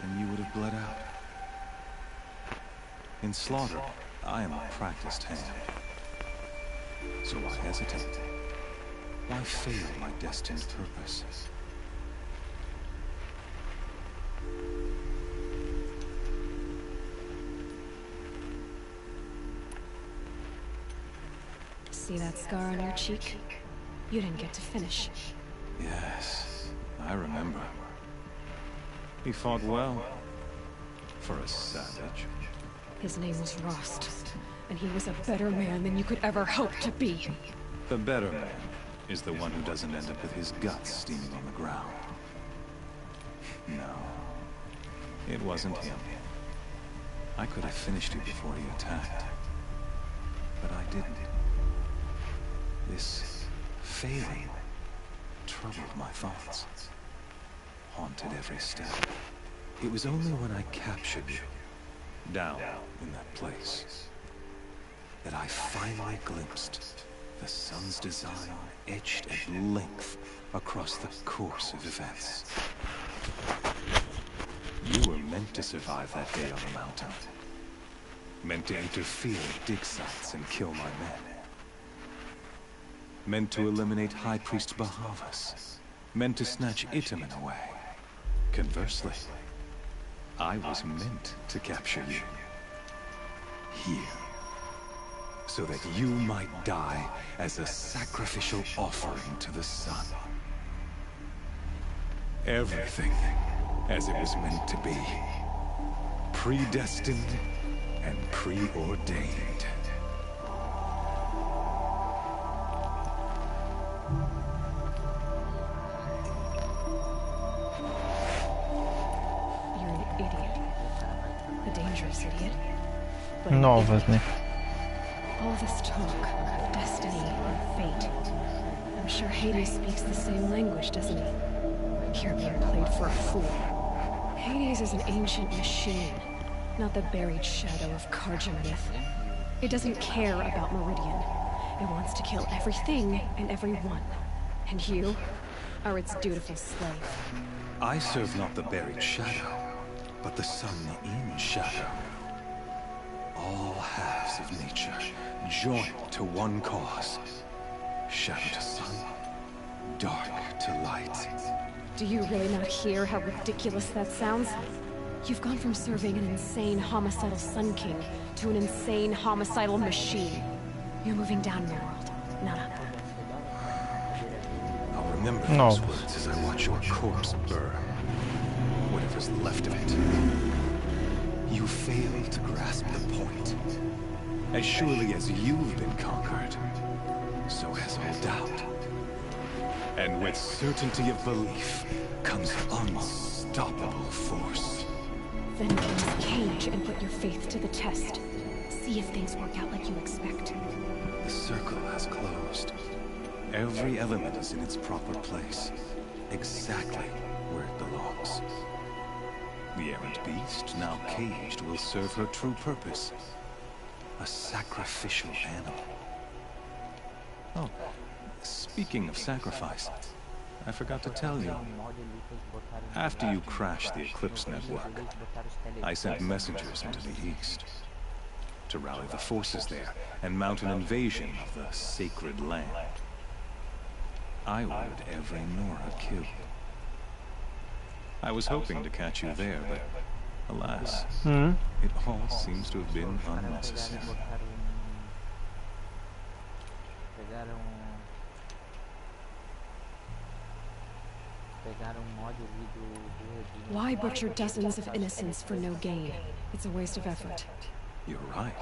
and you would have bled out. In slaughter, I am a practiced hand. So why hesitate? Why fail my destined purpose? See that scar on your cheek? You didn't get to finish. Yes, I remember. He fought well. For a savage. His name was Rost, and he was a better man than you could ever hope to be. The better man is the one who doesn't end up with his guts steaming on the ground. No, it wasn't him. I could have finished you before he attacked. But I didn't. This failing troubled my thoughts, haunted every step. It was only when I captured you, down in that place, that I finally glimpsed the sun's design etched at length across the course of events. You were meant to survive that day on the mountain. Meant to interfere at dig sites and kill my men. Meant to eliminate High Priest Bahavas. Meant to snatch Itamen away. Conversely, I was meant to capture you. Here. So that you might die as a sacrificial offering to the sun. Everything as it was meant to be. Predestined and preordained. You're an idiot. A dangerous idiot. But Novas, né? all this talk of destiny and fate. I'm sure Hades speaks the same language, doesn't he? You're being played for a fool. Hades is an ancient machine, not the buried shadow of Karja myth. It doesn't care about Meridian. It wants to kill everything and everyone. And you are its dutiful slave. I serve not the buried shadow, but the sun in shadow. All halves of nature joined to one cause. Shadow to sun, dark to light. Do you really not hear how ridiculous that sounds? You've gone from serving an insane homicidal Sun King to an insane homicidal machine. You're moving down in the world, not up. I'll remember those words as I watch your corpse burn. Whatever's left of it. You fail to grasp the point. As surely as you've been conquered, so has all doubt. And with certainty of belief comes unstoppable force. Then get in this cage and put your faith to the test. See if things work out like you expect. The circle has closed. Every element is in its proper place, exactly where it belongs. The errant beast, now caged, will serve her true purpose. A sacrificial animal. Oh, speaking of sacrifice, I forgot to tell you. After you crashed the Eclipse network, I sent messengers into the east to rally the forces there and mount an invasion of the sacred land. I ordered every Nora killed. I was hoping to catch you there, but alas, it all seems to have been unnecessary. Why butcher dozens of innocents for no gain? It's a waste of effort. You're right.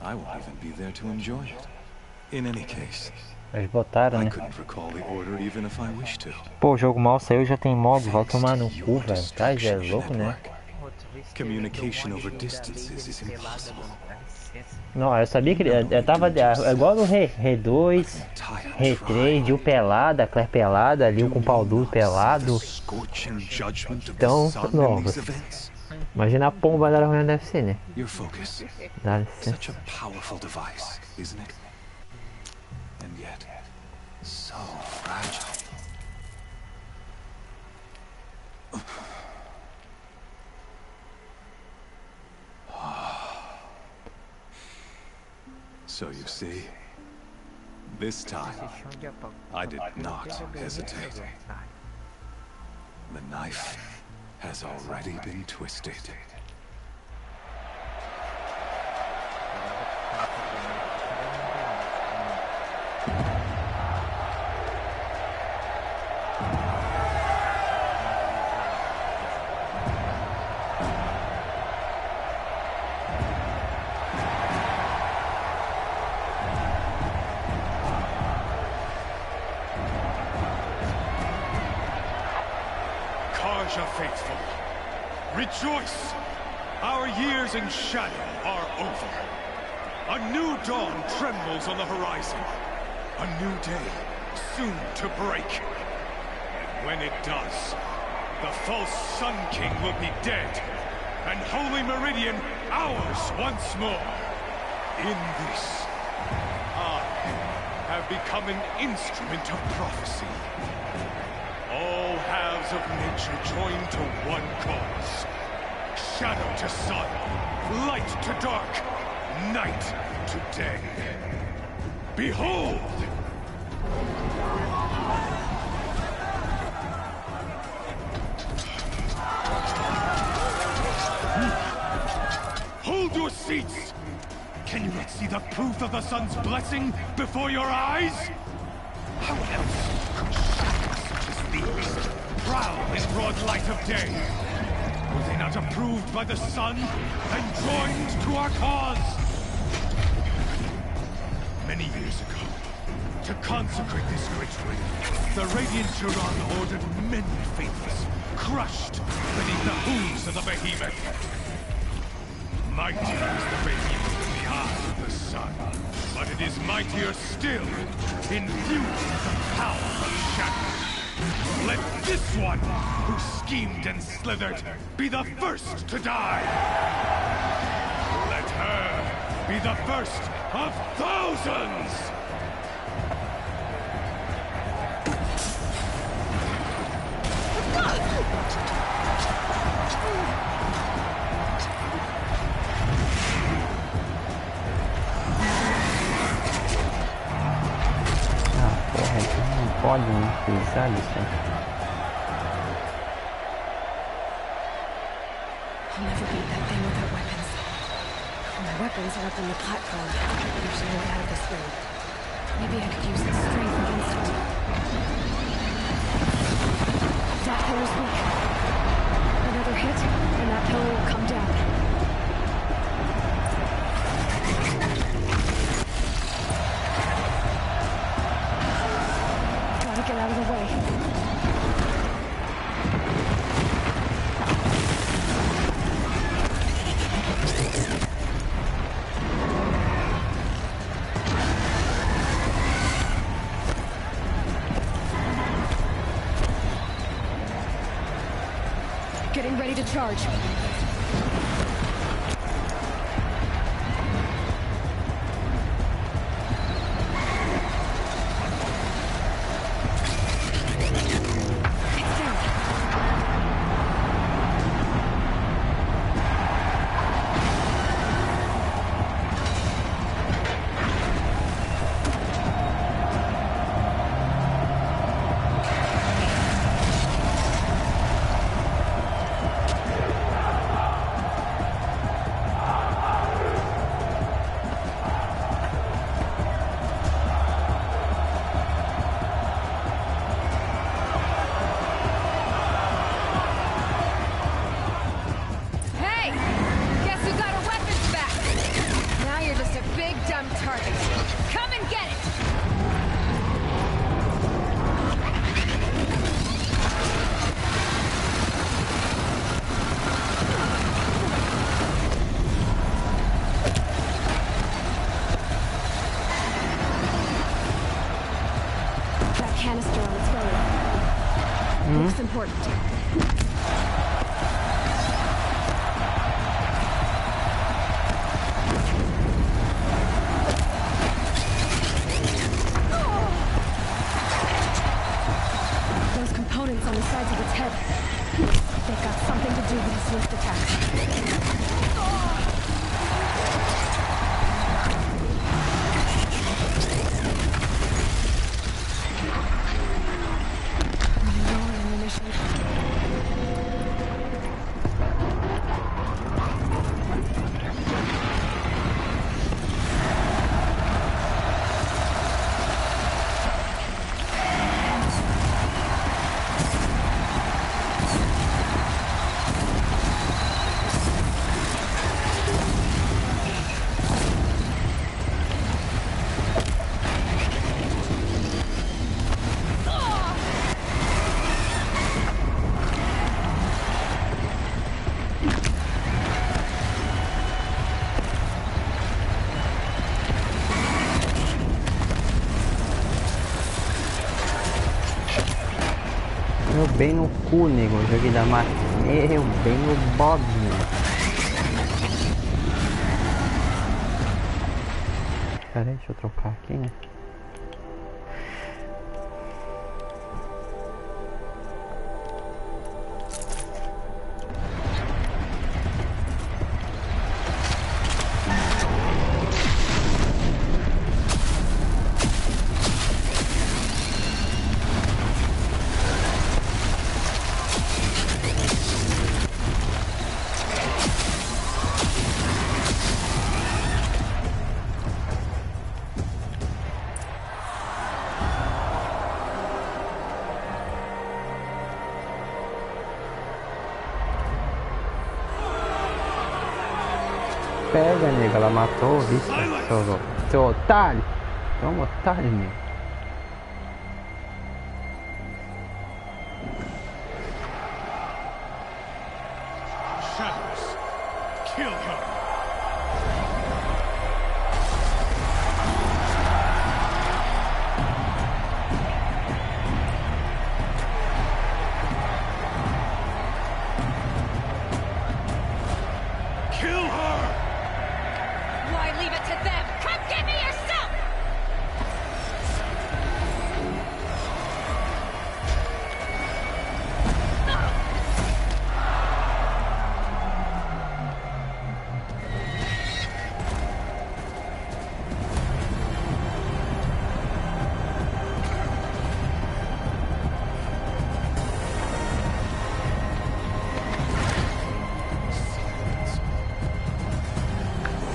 I won't even be there to enjoy it. In any case, Eles botaram, I né? couldn't recall the order even if I wished to. Pô, o jogo mal saiu, já tem mod, vai tomar no cu, velho. Tá, já é louco, né? Communication over distances is impossible. Não, eu sabia que ele tava igual no Re2, Re3, de o pelado, a Claire pelada, ali o com o pau duro pelado. Então, novos. Imagina a pomba da reunião deve ser, né? Dá licença. Such a powerful device, isn't it? And yet, so fragile. So you see, this time, I did not hesitate. The knife has already been twisted. Karja faithful, rejoice! Our years in shadow are over. A new dawn trembles on the horizon. A new day soon to break. And when it does, the false Sun King will be dead, and Holy Meridian ours once more. In this, I have become an instrument of prophecy. All halves of nature join to one cause. Shadow to sun, light to dark, night to day. Behold! proof of the sun's blessing before your eyes? How else could shadows such as these prowl in broad light of day? Were they not approved by the sun and joined to our cause? Many years ago, to consecrate this great ring, the Radiant Turan ordered many faithless, crushed beneath the hooves of the behemoth. Mighty is the behemoth in the eye of the sun, but it is mightier still, infused with the power of shadow. Let this one, who schemed and slithered, be the first to die! Let her be the first of thousands! Pode utilizar isso aí. I'll never beat that thing without weapons. My weapons are up on the platform. There's no way out of this ring. Maybe I could use its strength against him. That pillar's weak. Another hit, and that pillar will come down. Get out of the way. Getting ready to charge. Canister on its way. Looks important. Those components on the sides of its head. They've got something to do with its swift attacks. Bem no cu, nego. Eu joguei da máquina. Eu bem no bobinho. Pera aí, deixa eu trocar aqui, né? Pega, nego, ela matou, viu? Seu otário. Toma, otário, nego. Shadows. Kill her. Kill her! Why leave it to them? Come get me yourself!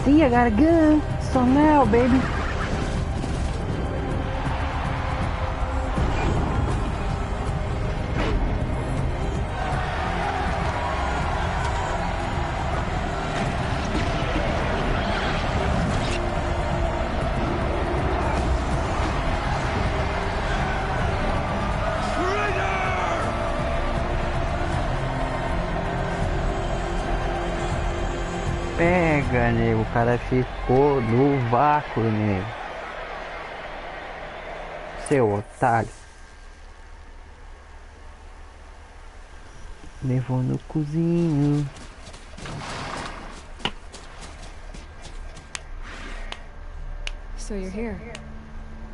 See, I got a gun. So now, baby. Pega, nego. O cara ficou no vácuo, nego. Seu otário. Levou no cozinho. So you're here.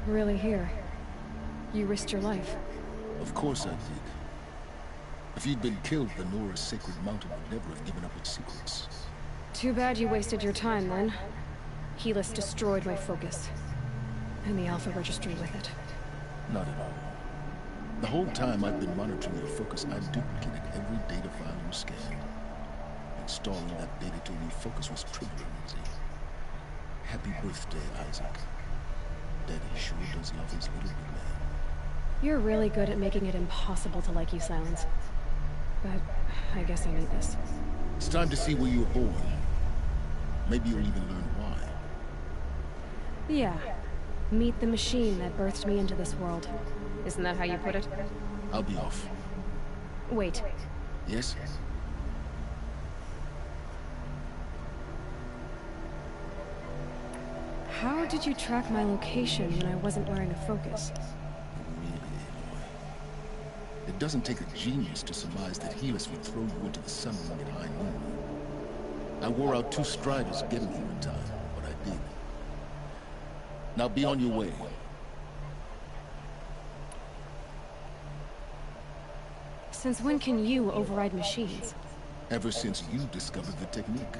Really here. You risked your life. Of course I did. If you'd been killed, the Nora's sacred mountain would never have given up its secrets. Too bad you wasted your time, then. Helis destroyed my focus. And the Alpha Registry with it. Not at all. The whole time I've been monitoring your focus, I've duplicated every data file you scanned. Installing that data to a new focus was trivial, easy. Happy birthday, Isaac. Daddy sure does love his little big man. You're really good at making it impossible to like you, Silence. But I guess I need this. It's time to see where you were born. Maybe you'll even learn why. Yeah. Meet the machine that birthed me into this world. Isn't that how you put it? I'll be off. Wait. Yes? How did you track my location when I wasn't wearing a focus? Really, Aloy. It doesn't take a genius to surmise that Helis would throw you into the sun at high noon. I wore out 2 striders getting here in time, but I did. Now be on your way. Since when can you override machines? Ever since you discovered the technique.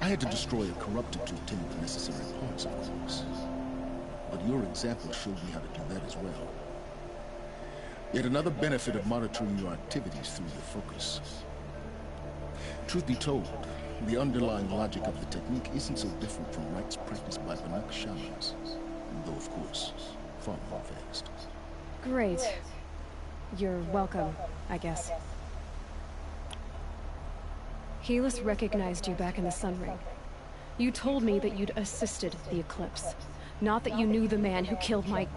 I had to destroy a corruptor to obtain the necessary parts, of course. But your example showed me how to do that as well. Yet another benefit of monitoring your activities through your focus. Truth be told, the underlying logic of the technique isn't so different from rites practiced by Banuk shamans. Though, of course, far more advanced. Great. You're welcome, I guess. Helis recognized you back in the Sun Ring. You told me that you'd assisted the Eclipse. Not that you knew the man who killed my...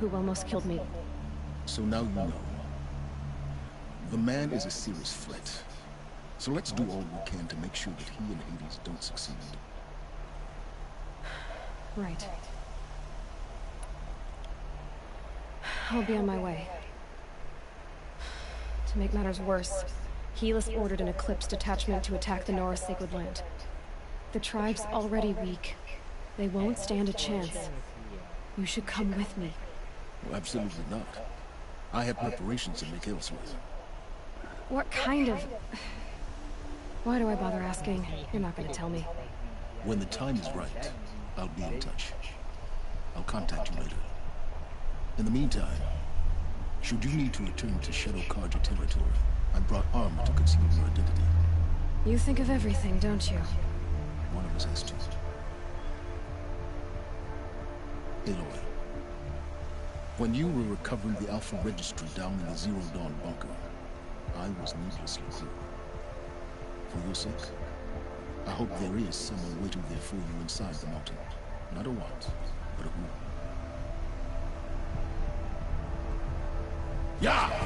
who almost killed me. So now you know. The man is a serious threat. So let's do all we can to make sure that he and Hades don't succeed. Right. I'll be on my way. To make matters worse, Helis ordered an Eclipse detachment to attack the Nora Sacred Land. The tribe's already weak. They won't stand a chance. You should come with me. Well, absolutely not. I have preparations to make elsewhere. What kind of... Why do I bother asking? You're not gonna tell me. When the time is right, I'll be in touch. I'll contact you later. In the meantime, should you need to return to Shadow Karja territory, I brought armor to conceal your identity. You think of everything, don't you? One of us has to. Aloy, when you were recovering the Alpha Registry down in the Zero Dawn bunker, I was needlessly cruel. For your sake, I hope there is someone waiting there for you inside the mountain. Not a what, but a who. Yeah!